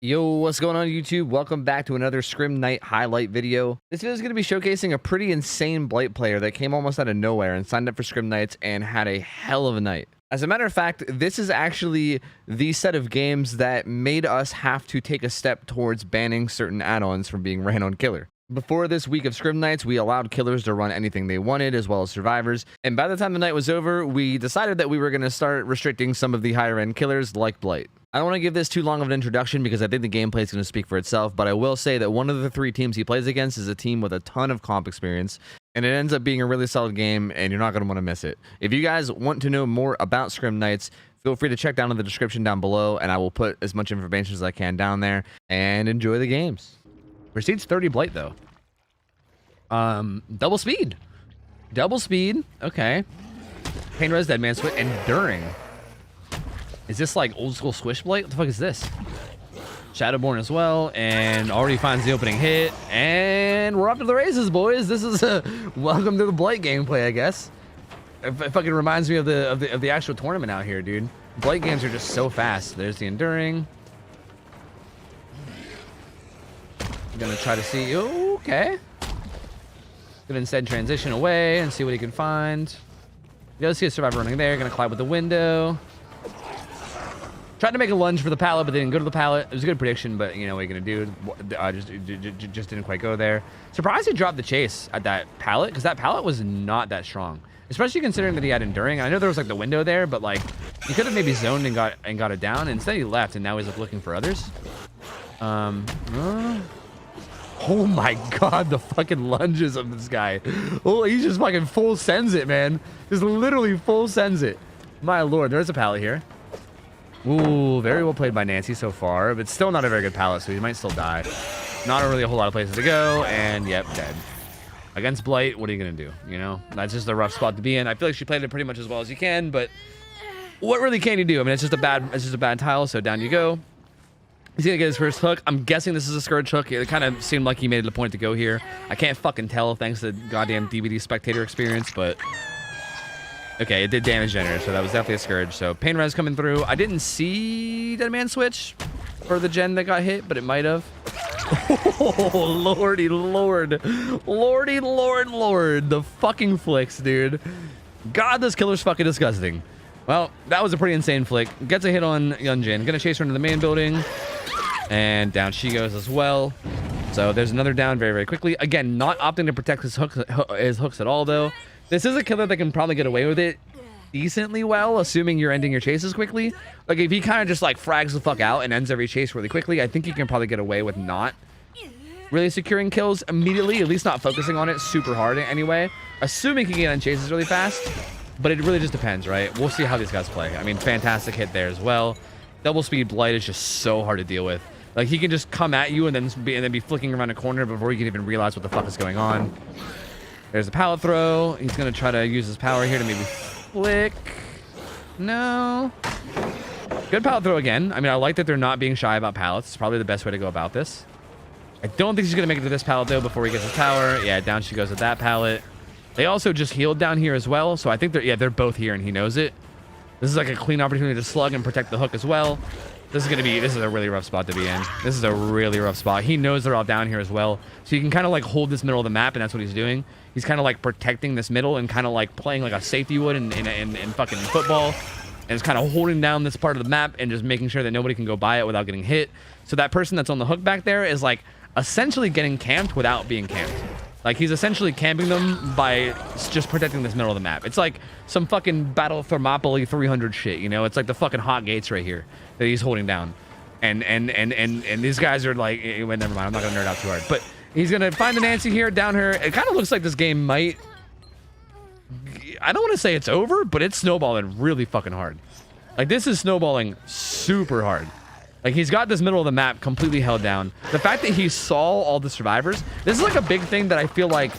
Yo, what's going on YouTube? Welcome back to another Scrim Night highlight video. This video is going to be showcasing a pretty insane Blight player that came almost out of nowhere and signed up for Scrim Nights and had a hell of a night. As a matter of fact, this is actually the set of games that made us have to take a step towards banning certain add-ons from being ran on killer. Before this week of Scrim Nights, we allowed killers to run anything they wanted, as well as survivors. And by the time the night was over, we decided that we were going to start restricting some of the higher end killers like Blight. I don't want to give this too long of an introduction because I think the gameplay is going to speak for itself, but I will say that one of the three teams he plays against is a team with a ton of comp experience, and it ends up being a really solid game, and you're not going to want to miss it. If you guys want to know more about Scrim Nights, feel free to check down in the description down below, and I will put as much information as I can down there, and enjoy the games. Proceeds 30 Blight, though. Double speed. Double speed. Okay. Pain res, dead man switch, enduring. Is this like old school swish Blight? What the fuck is this? Shadowborn as well, and already finds the opening hit, and we're up to the races, boys. This is a welcome to the Blight gameplay, I guess. It fucking reminds me of the actual tournament out here, dude. Blight games are just so fast. There's the enduring. I'm gonna try to see. Oh, okay. Gonna instead transition away and see what he can find. You guys see a survivor running there. Gonna climb with the window. Tried to make a lunge for the pallet, but they didn't go to the pallet. It was a good prediction, but you know what you're gonna do. Just didn't quite go there. Surprised he dropped the chase at that pallet, because that pallet was not that strong. Especially considering that he had enduring. I know there was like the window there, but like he could have maybe zoned and got it down. Instead he left, and now he's like looking for others. Oh my god, the fucking lunges of this guy. Oh, he just fucking full sends it, man. Just literally full sends it. My lord, there's a pallet here. Ooh, very well played by Nancy so far, but still not a very good pallet, so he might still die. Not really a whole lot of places to go, and yep, dead. Against Blight, what are you gonna do? You know, that's just a rough spot to be in. I feel like she played it pretty much as well as you can, but what really can you do? I mean, it's just a bad tile, so down you go. He's gonna get his first hook. I'm guessing this is a Scourge hook. It kind of seemed like he made it a point to go here. I can't fucking tell thanks to the goddamn DVD spectator experience, but okay, it did damage generator, so that was definitely a Scourge. So pain res coming through. I didn't see Dead Man switch for the gen that got hit, but it might have. Oh, lordy lord. Lordy lord lord. The fucking flicks, dude. God, this killer's fucking disgusting. Well, that was a pretty insane flick. Gets a hit on Yunjin. Gonna chase her into the main building. And down she goes as well. So there's another down very, very quickly. Again, not opting to protect his hooks at all, though. This is a killer that can probably get away with it decently well, assuming you're ending your chases quickly. Like, if he kind of just, like, frags the fuck out and ends every chase really quickly, I think you can probably get away with not really securing kills immediately, at least not focusing on it super hard anyway. Assuming he can get on chases really fast. But it really just depends, right? We'll see how these guys play. I mean, fantastic hit there as well. Double speed Blight is just so hard to deal with. Like, he can just come at you and then be flicking around a corner before you can even realize what the fuck is going on. There's a pallet throw. He's going to try to use his power here to maybe flick. No. Good pallet throw again. I mean, I like that they're not being shy about pallets. It's probably the best way to go about this. I don't think she's going to make it to this pallet, though, before he gets his power. Yeah, down she goes with that pallet. They also just healed down here as well, so I think they're both here and he knows it. This is like a clean opportunity to slug and protect the hook as well. This is a really rough spot to be in. This is a really rough spot. He knows they're all down here as well, so you can kind of like hold this middle of the map, and that's what he's doing. He's kind of like protecting this middle and kind of like playing like a safety would in fucking football, and it's kind of holding down this part of the map and just making sure that nobody can go by it without getting hit. So that person that's on the hook back there is like essentially getting camped without being camped. Like, he's essentially camping them by just protecting this middle of the map. It's like some fucking Battle of Thermopylae 300 shit, you know? It's like the fucking hot gates right here that he's holding down. And these guys are like, well, never mind, I'm not gonna nerd out too hard. But he's gonna find the Nancy here, down her. It kind of looks like this game might, I don't want to say it's over, but it's snowballing really fucking hard. Like, this is snowballing super hard. Like, he's got this middle of the map completely held down. The fact that he saw all the survivors, this is like a big thing that I feel like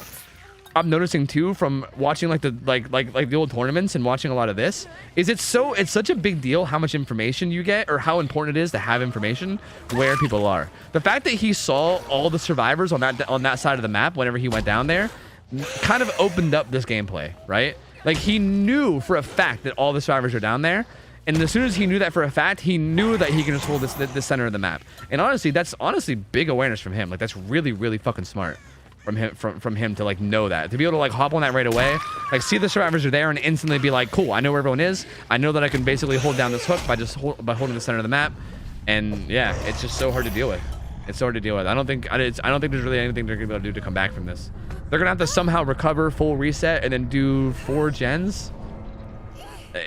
I'm noticing too from watching like the old tournaments and watching a lot of this, is it's such a big deal how much information you get, or how important it is to have information where people are. The fact that he saw all the survivors on that side of the map whenever he went down there kind of opened up this gameplay, right? Like, he knew for a fact that all the survivors are down there. And as soon as he knew that for a fact, he knew that he can just hold this center of the map. And honestly, that's honestly big awareness from him. Like, that's really, really fucking smart from him to like know that, to be able to like hop on that right away, like see the survivors are there and instantly be like, cool, I know where everyone is. I know that I can basically hold down this hook by just holding the center of the map. And yeah, it's just so hard to deal with. It's so hard to deal with. I don't think there's really anything they're gonna be able to do to come back from this. They're gonna have to somehow recover, full reset, and then do 4 gens,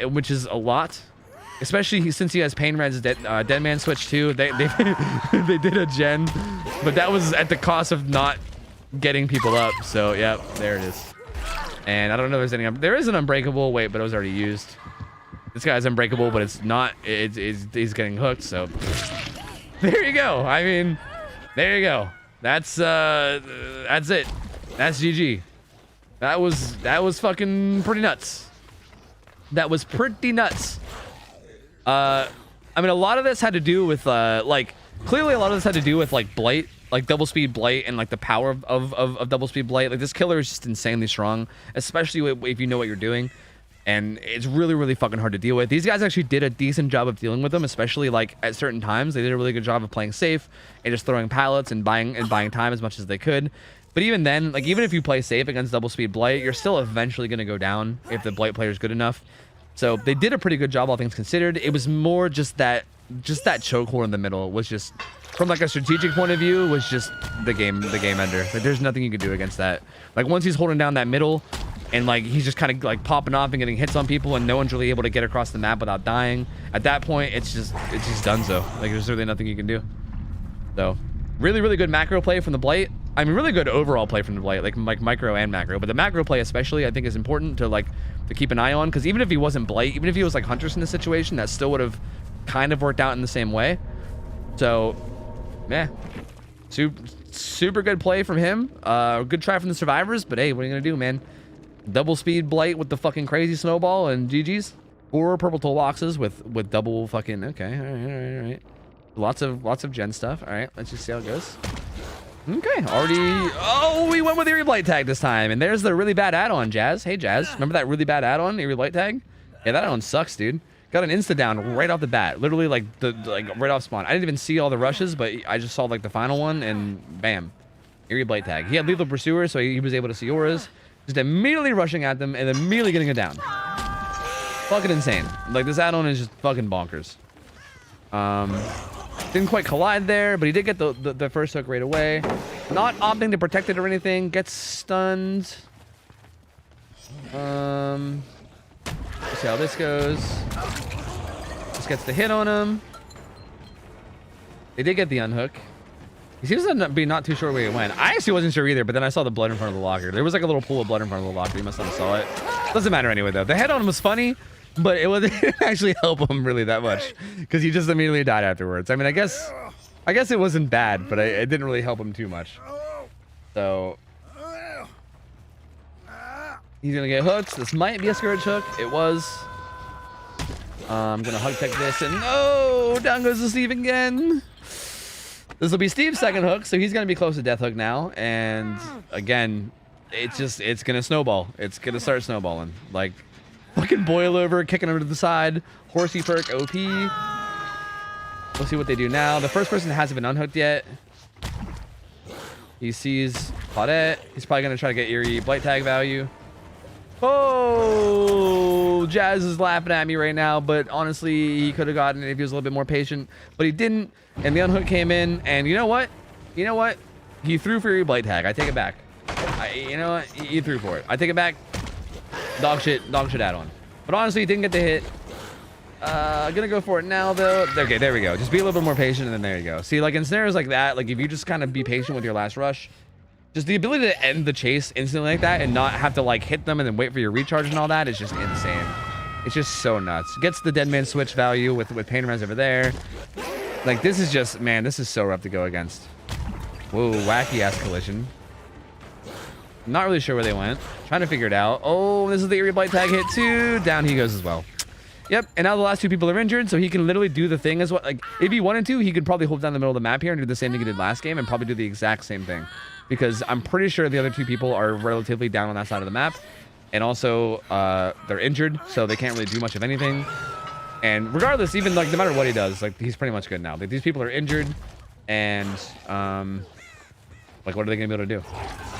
which is a lot. Especially since he has Pain Red's Dead Man Switch too. They they did a gen, but that was at the cost of not getting people up. So yeah, there it is. And I don't know if there's any. There is an Unbreakable. Wait, but it was already used. This guy's Unbreakable, but it's not. He's getting hooked. So there you go. I mean, there you go. That's it. That's GG. That was fucking pretty nuts. That was pretty nuts. I mean, a lot of this had to do with like clearly a lot of this had to do with like Blight, like double speed Blight, and like the power of double speed Blight. Like, this killer is just insanely strong, especially if you know what you're doing, and it's really, really fucking hard to deal with. These guys actually did a decent job of dealing with them, especially like at certain times. They did a really good job of playing safe and just throwing pallets and buying time as much as they could. But even then, like, even if you play safe against double speed Blight, you're still eventually going to go down if the Blight player is good enough. So they did a pretty good job, all things considered. It was more just that chokehold in the middle was just, from like a strategic point of view, was just the game ender. Like, there's nothing you can do against that. Like, once he's holding down that middle, and like he's just kind of like popping off and getting hits on people, and no one's really able to get across the map without dying. At that point, it's just done. So like, there's really nothing you can do. So really, really good macro play from the Blight. I mean, really good overall play from the Blight, like micro and macro. But the macro play especially, I think, is important to keep an eye on, because even if he wasn't Blight, even if he was like Huntress in this situation, that still would have kind of worked out in the same way. So yeah, super good play from him. Good try from the survivors, but hey, what are you gonna do, man? Double speed Blight with the fucking crazy snowball and GG's. 4 purple toolboxes with double fucking, okay, all right. Lots of gen stuff. All right, let's just see how it goes. Okay, already. Oh, we went with Eerie Blight tag this time, and there's the really bad add-on, Jazz. Hey, Jazz, remember that really bad add-on, Eerie Blight tag? Yeah, that add-on sucks, dude. Got an insta down right off the bat, literally like right off spawn. I didn't even see all the rushes, but I just saw like the final one, and bam, Eerie Blight tag. He had lethal pursuer, so he was able to see auras, just immediately rushing at them and immediately getting it down. Fucking insane. Like, this add-on is just fucking bonkers. Didn't quite collide there, but he did get the first hook right away. Not opting to protect it or anything. Gets stunned. Let's see how this goes. Just gets the hit on him. They did get the unhook. He seems to be not too sure where he went. I actually wasn't sure either, but then I saw the blood in front of the locker. There was like a little pool of blood in front of the locker. You must not have saw it. Doesn't matter anyway, though. The head on him was funny, but it didn't actually help him really that much, because he just immediately died afterwards. I mean, I guess it wasn't bad, but it didn't really help him too much. So he's gonna get hooked. This might be a scourge hook. It was. I'm gonna hug tech this, and no, down goes to Steve again. This will be Steve's second hook, so he's gonna be close to death hook now. And again, it's gonna snowball. It's gonna start snowballing. Like, fucking boil over, kicking him to the side. Horsey perk OP. We'll see what they do now. The first person hasn't been unhooked yet. He sees Claudette. He's probably gonna try to get Eerie Blight tag value. Oh, Jazz is laughing at me right now, but honestly, he could have gotten it if he was a little bit more patient, but he didn't. And the unhook came in, and you know what? He threw for Eerie Blight tag. I take it back. You know what? He threw for it. I take it back. Dog shit add-on. But honestly, he didn't get the hit. Gonna go for it now, though. Okay, there we go. Just be a little bit more patient, and then there you go. See, like in scenarios like that, like if you just kind of be patient with your last rush, just the ability to end the chase instantly like that and not have to like hit them and then wait for your recharge and all that is just insane. It's just so nuts. Gets the dead man switch value with pain res over there. Like, this is just, man, this is so rough to go against. Whoa, wacky ass collision. Not really sure where they went. Trying to figure it out. Oh, this is the Eerie Blight tag hit too. Down he goes as well. Yep, and now the last 2 people are injured, so he can literally do the thing as well. Like, if he wanted to, he could probably hold down the middle of the map here and do the same thing he did last game and probably do the exact same thing. Because I'm pretty sure the other 2 people are relatively down on that side of the map. And also, they're injured, so they can't really do much of anything. And regardless, even like no matter what he does, like he's pretty much good now. Like these people are injured, and like what are they gonna be able to do,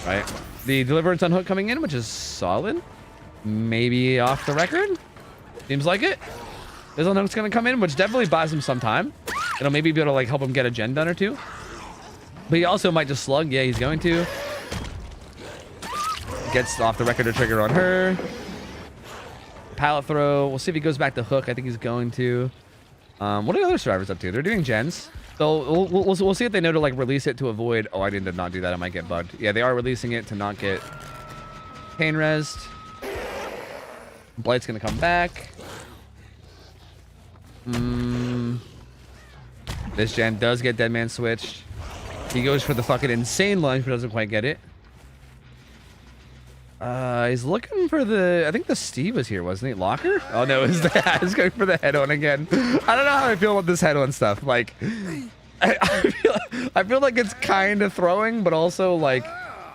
right? The Deliverance Unhook coming in, which is solid. Maybe off the record. Seems like it. This Unhook's gonna come in, which definitely buys him some time. It'll maybe be able to like help him get a gen done or two. But he also might just slug. Yeah, he's going to. Gets off the record to trigger on her. Pallet throw. We'll see if he goes back to hook. I think he's going to. What are the other survivors up to? They're doing gens. So we'll see if they know to like release it to avoid. Oh, I did not do that. I might get bugged. Yeah, they are releasing it to not get pain rest. Blight's gonna come back. This gen does get Dead Man switched. He goes for the fucking insane lunge, but doesn't quite get it. He's looking for the... I think the Steve was here, wasn't he? Locker? Oh, no, it's he's going for the head-on again. I don't know how I feel about this head-on stuff. Like, I feel like it's kind of throwing, but also, like,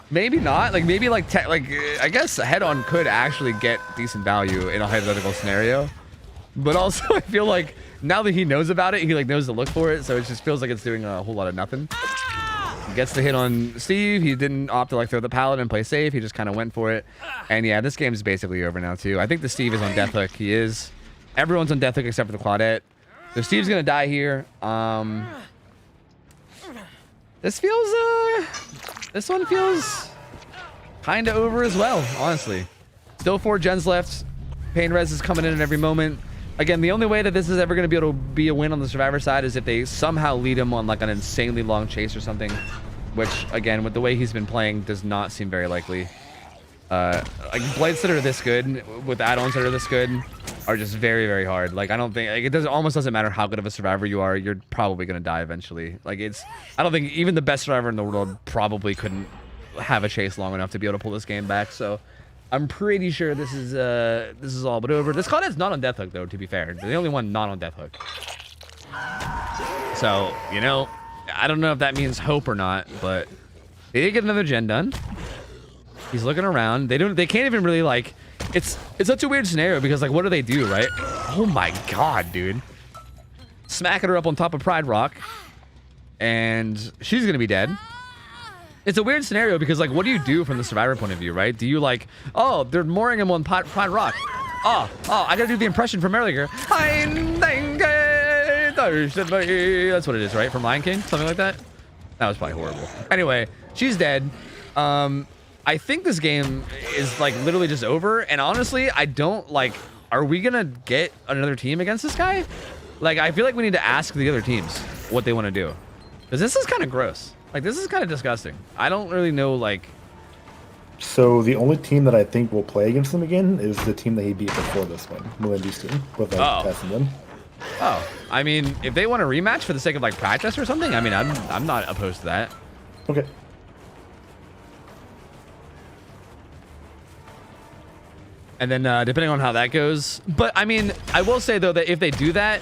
maybe not. Like, maybe, like, I guess head-on could actually get decent value in a hypothetical scenario. But also, I feel like now that he knows about it, he, like, knows to look for it, so it just feels like it's doing a whole lot of nothing. Gets the hit on Steve. He didn't opt to like throw the pallet and play safe. He just kind of went for it. And yeah, this game is basically over now too. I think the Steve is on death hook. He is. Everyone's on death hook except for the Claudette. So Steve's gonna die here. This one feels kind of over as well, honestly. Still 4 gens left. Pain res is coming in at every moment. Again, the only way that this is ever going to be able to be a win on the survivor side is if they somehow lead him on like an insanely long chase or something, which again, with the way he's been playing, does not seem very likely. Like Blights that are this good with add-ons that are this good are just very, very hard. Like I don't think like, it almost doesn't matter how good of a survivor you are, you're probably going to die eventually. Like I don't think even the best survivor in the world probably couldn't have a chase long enough to be able to pull this game back. So I'm pretty sure this is all but over. This Claudette's not on death hook though, to be fair. They're the only one not on death hook. So, you know, I don't know if that means hope or not, but they did get another gen done. He's looking around. They can't even really like it's such a weird scenario because like what do they do, right? Oh my god, dude. Smacking her up on top of Pride Rock. And she's gonna be dead. It's a weird scenario because, like, what do you do from the survivor point of view, right? Do you, like, oh, they're mooring him on Pride Rock. Oh, I gotta do the impression from earlier. That's what it is, right? From Lion King? Something like that? That was probably horrible. Anyway, she's dead. I think this game is, like, literally just over. And honestly, I don't, like, are we gonna get another team against this guy? Like, I feel like we need to ask the other teams what they want to do. Because this is kind of gross. Like, this is kind of disgusting. I don't really know, like... So, the only team that I think will play against them again is the team that he beat before this one. Melindy's team. With, like, Tess and them. Oh. I mean, if they want a rematch for the sake of, like, practice or something, I mean, I'm not opposed to that. Okay. And then, depending on how that goes... But, I mean, I will say, though, that if they do that,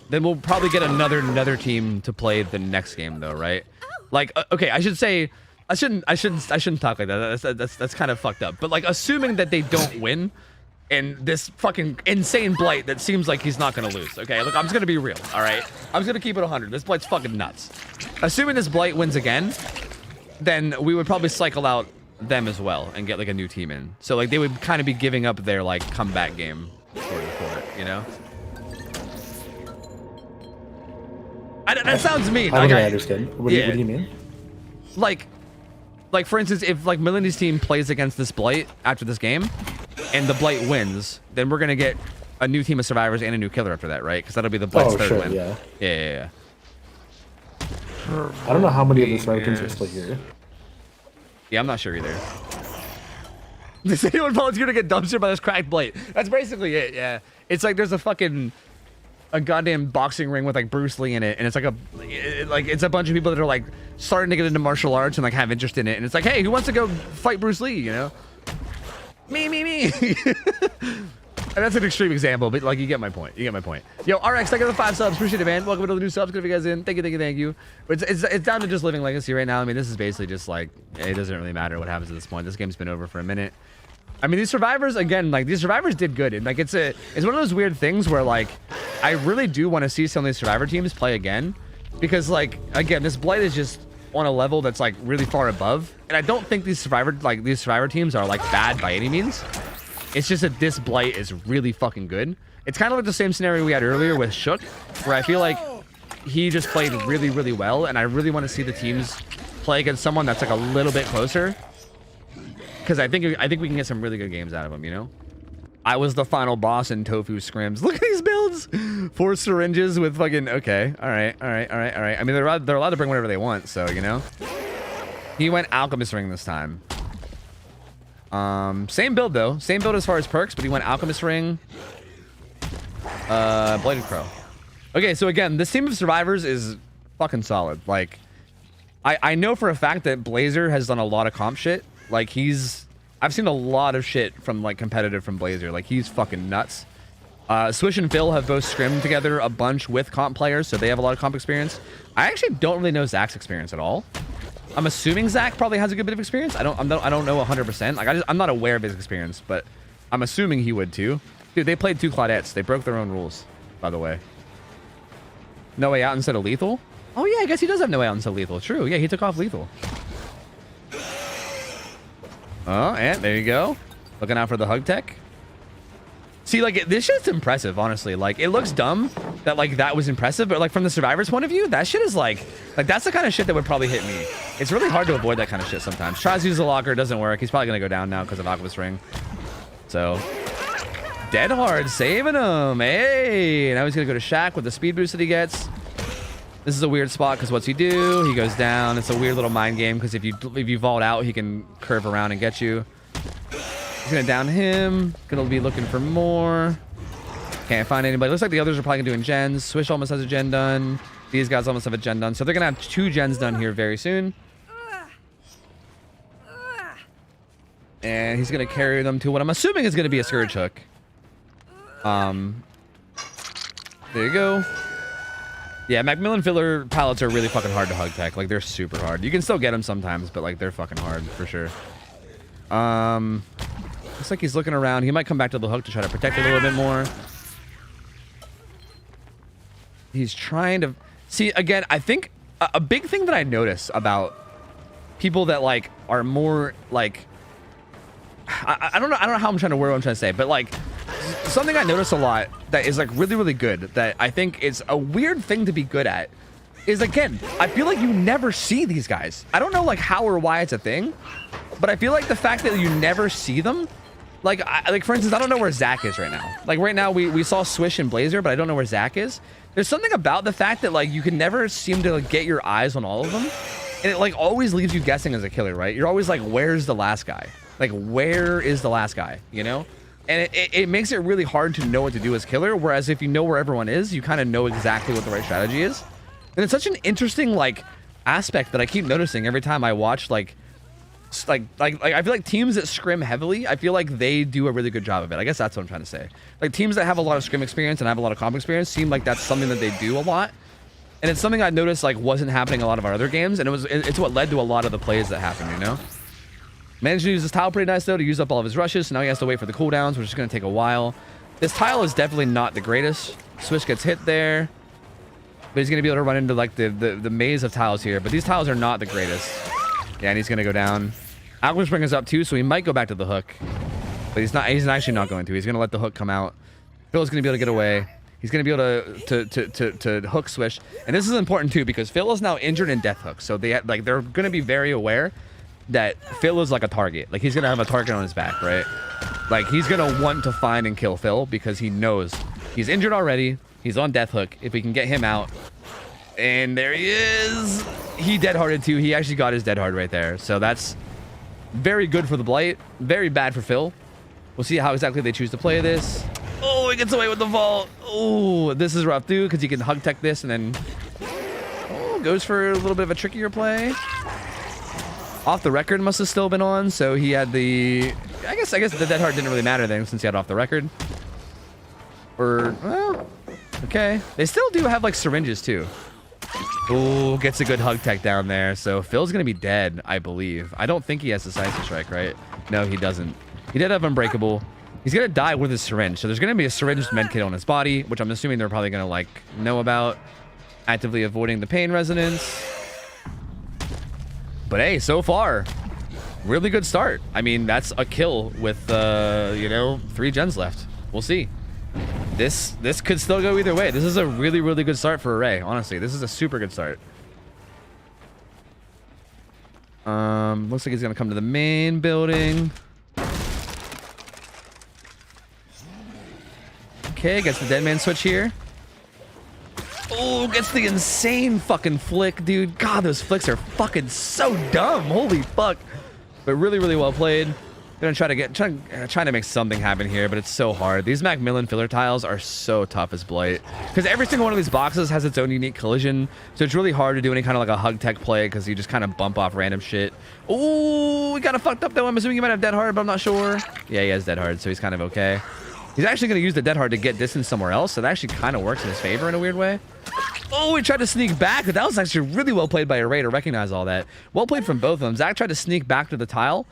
then we'll probably get another team to play the next game, though, right? Like, okay, I should say, I shouldn't talk like that. That's kind of fucked up. But like, assuming that they don't win, and this fucking insane Blight that seems like he's not gonna lose. Okay, look, I'm just gonna be real. All right, I'm just gonna keep it 100. This Blight's fucking nuts. Assuming this Blight wins again, then we would probably cycle out them as well and get like a new team in. So like, they would kind of be giving up their like comeback game for it, you know? That sounds mean. I don't understand. What do you mean? Like for instance, if like Melindy's team plays against this Blight after this game, and the Blight wins, then we're gonna get a new team of survivors and a new killer after that, right? Because that'll be the Blight's third win. Yeah. I don't know how many of the survivor teams are still here. Yeah, I'm not sure either. Does anyone volunteer to get dumpstered by this cracked Blight? That's basically it. Yeah, it's like there's a goddamn boxing ring with like Bruce Lee in it, and it's like it's a bunch of people that are like starting to get into martial arts and like have interest in it, and it's like, hey, who wants to go fight Bruce Lee, you know? Me. And that's an extreme example, but like you get my point. Yo, RX, thank you for the 5 subs. Appreciate it, man. Welcome to the new subs. Good to have you guys in. Thank you. But it's down to just living legacy right now. I mean, this is basically just like it doesn't really matter what happens at this point. This game's been over for a minute. I mean, these survivors again, like these survivors did good, and like it's one of those weird things where like I really do want to see some of these survivor teams play again, because like again, this Blight is just on a level that's like really far above, and I don't think these survivor teams are like bad by any means. It's just that this Blight is really fucking good. It's kind of like the same scenario we had earlier with Shook, where I feel like he just played really, really well, and I really want to see the teams play against someone that's like a little bit closer, because I think we can get some really good games out of him, you know? I was the final boss in Tofu Scrims. Look at these builds! 4 syringes with fucking... Okay, alright. I mean, they're allowed to bring whatever they want, so, you know? He went Alchemist Ring this time. Same build, though. Same build as far as perks, but he went Alchemist Ring. Bladed Crow. Okay, so again, this team of survivors is fucking solid. Like, I know for a fact that Blazer has done a lot of comp shit. Like, I've seen a lot of shit from, like, competitive from Blazer. Like, he's fucking nuts. Swish and Phil have both scrimmed together a bunch with comp players, so they have a lot of comp experience. I actually don't really know Zach's experience at all. I'm assuming Zach probably has a good bit of experience. I don't know 100%. Like, I'm not aware of his experience, but I'm assuming he would too. Dude, they played 2 Claudettes. They broke their own rules, by the way. No way out instead of lethal? Oh yeah, I guess he does have no way out instead of lethal. True, yeah, he took off lethal. Oh, and there you go. Looking out for the hug tech. See, like, this shit's impressive, honestly. Like, it looks dumb that, like, that was impressive, but, like, from the survivor's point of view, that shit is, like, that's the kind of shit that would probably hit me. It's really hard to avoid that kind of shit sometimes. Tries to use the locker, doesn't work. He's probably gonna go down now because of Alchemist Ring. So, dead hard, saving him. Hey, now he's gonna go to Shaq with the speed boost that he gets. This is a weird spot because what's he do? He goes down. It's a weird little mind game because if you vault out, he can curve around and get you. He's gonna down him. Gonna be looking for more. Can't find anybody. Looks like the others are probably doing gens. Swish almost has a gen done. These guys almost have a gen done. So they're gonna have 2 gens done here very soon. And he's gonna carry them to what I'm assuming is gonna be a Scourge Hook. There you go. Yeah, Macmillan filler pallets are really fucking hard to hug tech. Like, they're super hard. You can still get them sometimes, but, like, they're fucking hard for sure. Looks like he's looking around. He might come back to the hook to try to protect it a little bit more. He's trying to... See, again, I think a big thing that I notice about people that, like, are more, like... I don't know how I'm trying to word what I'm trying to say, but, like... Something I notice a lot that is, like, really, really good, that I think is a weird thing to be good at, is, again, I feel like you never see these guys. I don't know, like, how or why it's a thing, but I feel like the fact that you never see them, like, for instance, I don't know where Zach is right now. Like, right now, we saw Swish and Blazer, but I don't know where Zach is. There's something about the fact that, like, you can never seem to, like, get your eyes on all of them, and it, like, always leaves you guessing as a killer, right? You're always like, where's the last guy? Like, where is the last guy, you know? And it makes it really hard to know what to do as killer, whereas if you know where everyone is, you kind of know exactly what the right strategy is. And it's such an interesting, like, aspect that I keep noticing every time I watch, like I feel like teams that scrim heavily, I feel like they do a really good job of it. I guess that's what I'm trying to say. Like, teams that have a lot of scrim experience and have a lot of comp experience seem like that's something that they do a lot. And it's something I noticed, like, wasn't happening in a lot of our other games, and it's what led to a lot of the plays that happen, you know? Managed to use this tile pretty nice, though, to use up all of his rushes, so now he has to wait for the cooldowns, which is going to take a while. This tile is definitely not the greatest. Swish gets hit there, but he's going to be able to run into, like, the maze of tiles here, but these tiles are not the greatest. Yeah, and he's going to go down. Alchemist Ring is up, too, so he might go back to the hook, but he's actually not going to. He's going to let the hook come out. Phil's going to be able to get away. He's going to be able to hook Swish, and this is important, too, because Phil is now injured in death hook, so they're going to be very aware that Phil is like a target. Like, he's gonna have a target on his back, right? Like, he's gonna want to find and kill Phil because he knows he's injured already. He's on death hook. If we can get him out, and there he is. He dead hearted too. He actually got his dead hard right there. So that's very good for the Blight. Very bad for Phil. We'll see how exactly they choose to play this. Oh, he gets away with the vault. Oh, this is rough too because he can hug tech this and then goes for a little bit of a trickier play. Off the record must have still been on, so he had the... I guess the dead heart didn't really matter then since he had off the record. Or, well, okay. They still do have, like, syringes, too. Ooh, gets a good hug tech down there. So Phil's going to be dead, I believe. I don't think he has Decisive Strike, right? No, he doesn't. He did have Unbreakable. He's gonna die with his syringe, so there's gonna be a syringed medkit on his body, which I'm assuming they're probably gonna like know about. Actively avoiding the pain resonance. But hey, so far, really good start. I mean, that's a kill with you know, 3 gens left. We'll see. This could still go either way. This is a really, really good start for Array. Honestly, this is a super good start. Looks like he's gonna come to the main building. Okay, gets the dead man switch here. Oh, gets the insane fucking flick, dude. God, those flicks are fucking so dumb. Holy fuck. But really, really well played. Gonna trying to make something happen here, but it's so hard. These Macmillan filler tiles are so tough as Blight, because every single one of these boxes has its own unique collision, so it's really hard to do any kind of like a hug tech play, because you just kind of bump off random shit. Oh, we got a fucked up though. I'm assuming he might have dead hard, but I'm not sure. Yeah, he has dead hard, so he's kind of okay. He's actually going to use the dead hard to get distance somewhere else, so that actually kind of works in his favor in a weird way. Oh, he tried to sneak back, but that was actually really well played by Array to recognize all that. Well played from both of them. Zach tried to sneak back to the tile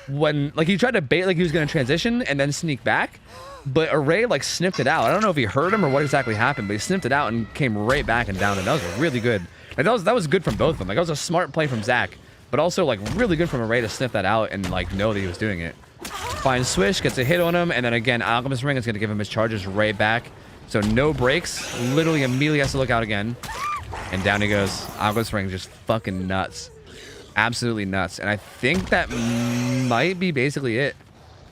when, like, he tried to bait like he was going to transition and then sneak back, but Array, like, sniffed it out. I don't know if he heard him or what exactly happened, but he sniffed it out and came right back and down, and that was really good. Like, that was good from both of them. Like, that was a smart play from Zach, but also, like, really good from Array to sniff that out and, like, know that he was doing it. Finds Swish, gets a hit on him, and then again, Alchemist Ring is going to give him his charges right back. So no breaks. Literally immediately has to look out again. And down he goes. Alchemist Ring just fucking nuts. Absolutely nuts. And I think that might be basically it.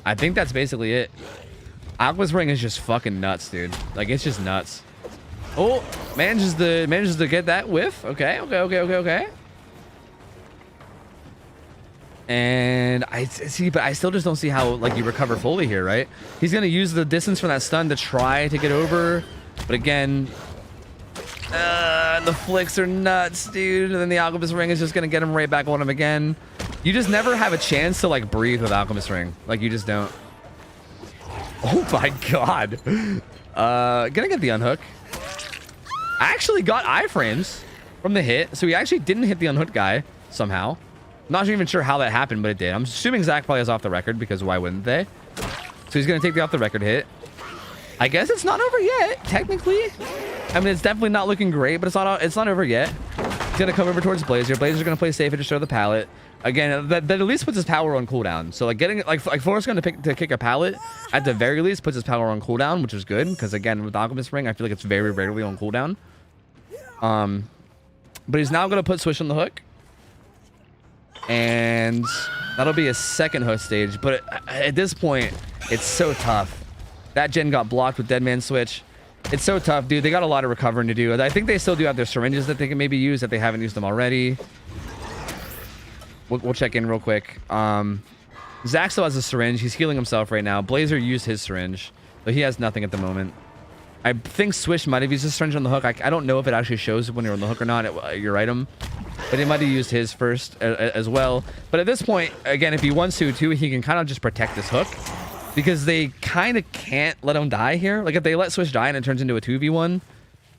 I think that's basically it. Alchemist Ring is just fucking nuts, dude. Like, it's just nuts. Oh, manages to get that whiff. Okay. And I see, but I still just don't see how, like, you recover fully here, right? He's gonna use the distance from that stun to try to get over, but again, the flicks are nuts, dude. And then the Alchemist Ring is just gonna get him right back on him again. You just never have a chance to, like, breathe with Alchemist Ring. Like, you just don't. Oh my god. Gonna get the unhook. I actually got iframes from the hit, so he actually didn't hit the unhook guy somehow. Not even sure how that happened, but it did. I'm assuming Zach probably has off the record, because why wouldn't they? So he's going to take the off the record hit. I guess it's not over yet, technically. I mean, it's definitely not looking great, but it's not over yet. He's going to come over towards Blazer. Blazer's going to play safe and just throw the pallet. Again, that at least puts his power on cooldown. So, like, getting, like Forrest's going to kick a pallet, at the very least, puts his power on cooldown, which is good, because, again, with Alchemist Ring, I feel like it's very rarely on cooldown. But he's now going to put Swish on the hook. And that'll be a second hook stage, but at this point, it's so tough. That gen got blocked with Dead Man Switch. It's so tough, dude. They got a lot of recovering to do. I think they still do have their syringes that they can maybe use if they haven't used them already. We'll check in real quick. Zach still has a syringe. He's healing himself right now. Blazer used his syringe, but he has nothing at the moment. I think Swish might have used his syringe on the hook. I don't know if it actually shows when you're on the hook or not. Your item. But he might have used his first as well. But at this point, again, if he wants to, too, he can kind of just protect this hook. Because they kind of can't let him die here. Like, if they let Swish die and it turns into a 2v1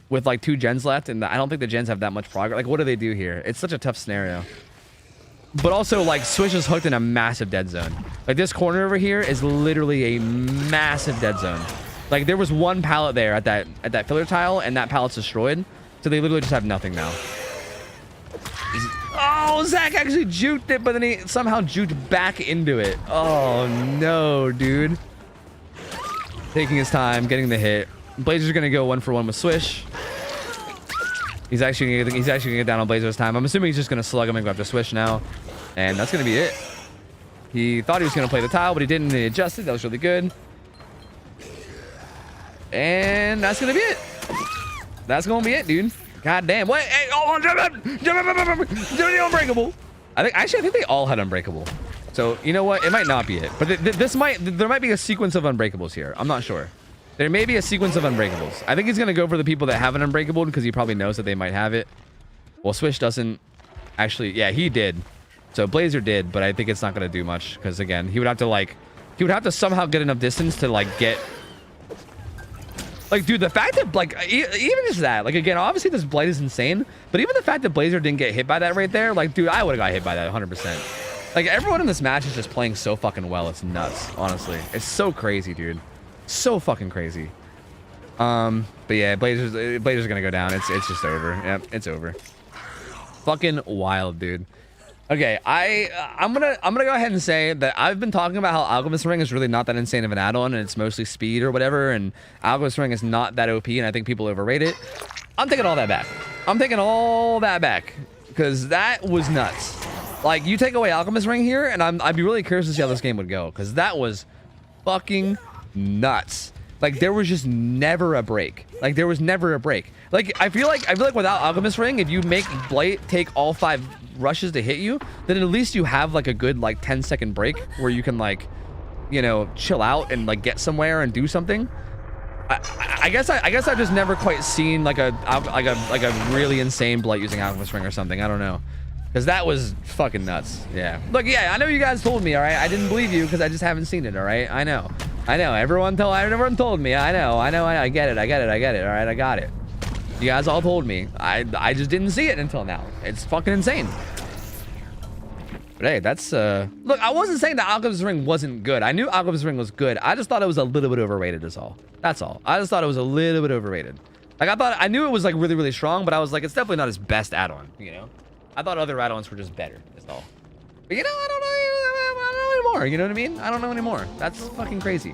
with, like, 2 gens left, and I don't think the gens have that much progress. Like, what do they do here? It's such a tough scenario. But also, like, Swish is hooked in a massive dead zone. Like, this corner over here is literally a massive dead zone. Like, there was one pallet there at that filler tile, and that pallet's destroyed. So they literally just have nothing now. Oh, Zach actually juked it, but then he somehow juked back into it. Oh, no, dude. Taking his time, getting the hit. Blazer's going to go 1-for-1 with Swish. He's actually going to get down on Blazer's time. I'm assuming he's just going to slug him and go after Swish now. And that's going to be it. He thought he was going to play the tile, but he didn't. He adjusted. That was really good. And that's going to be it. That's going to be it, dude. God damn. What? Hey, oh, jump, unbreakable. I think they all had unbreakable. So, you know what? It might not be it. But there might be a sequence of unbreakables here. I'm not sure. There may be a sequence of unbreakables. I think he's going to go for the people that have an unbreakable because he probably knows that they might have it. Well, Swish doesn't actually. Yeah, he did. So Blazer did, but I think it's not going to do much because, again, he would have to somehow get enough distance to, like, get. Like, dude, the fact that, like, even just that, like, again, obviously this Blight is insane, but even the fact that Blazer didn't get hit by that right there, like, dude, I would have got hit by that 100%. Like, everyone in this match is just playing so fucking well. It's nuts, honestly. It's so crazy, dude. So fucking crazy. But yeah, Blazer's gonna go down. It's just over. Yep, it's over. Fucking wild, dude. Okay, I'm gonna go ahead and say that I've been talking about how Alchemist Ring is really not that insane of an add-on, and it's mostly speed or whatever, and Alchemist Ring is not that OP, and I think people overrate it. I'm taking all that back. I'm taking all that back, because that was nuts. Like, you take away Alchemist Ring here, and I'd be really curious to see how this game would go, because that was fucking nuts. Like, there was just never a break. Like, there was never a break. Like, I feel like without Alchemist Ring, if you make Blight take all 5 rushes to hit you, then at least you have like a good like 10-second break where you can like, you know, chill out and like get somewhere and do something. I guess I've just never quite seen like a really insane Blight using Alchemist Ring or something. I don't know. Because that was fucking nuts. Yeah. Look, yeah, I know you guys told me, all right? I didn't believe you because I just haven't seen it, all right? I know. Everyone told me. I know. I get it. All right, I got it. You guys all told me. I just didn't see it until now. It's fucking insane. But hey, that's look, I wasn't saying that Alchemist Ring wasn't good. I knew Alchemist Ring was good. I just thought it was a little bit overrated is all. That's all. I just thought it was a little bit overrated. Like, I knew it was like really, really strong, but I was like, it's definitely not his best add-on, you know? I thought other add-ons were just better, is all. But you know, I don't know anymore, you know what I mean? I don't know anymore. That's fucking crazy.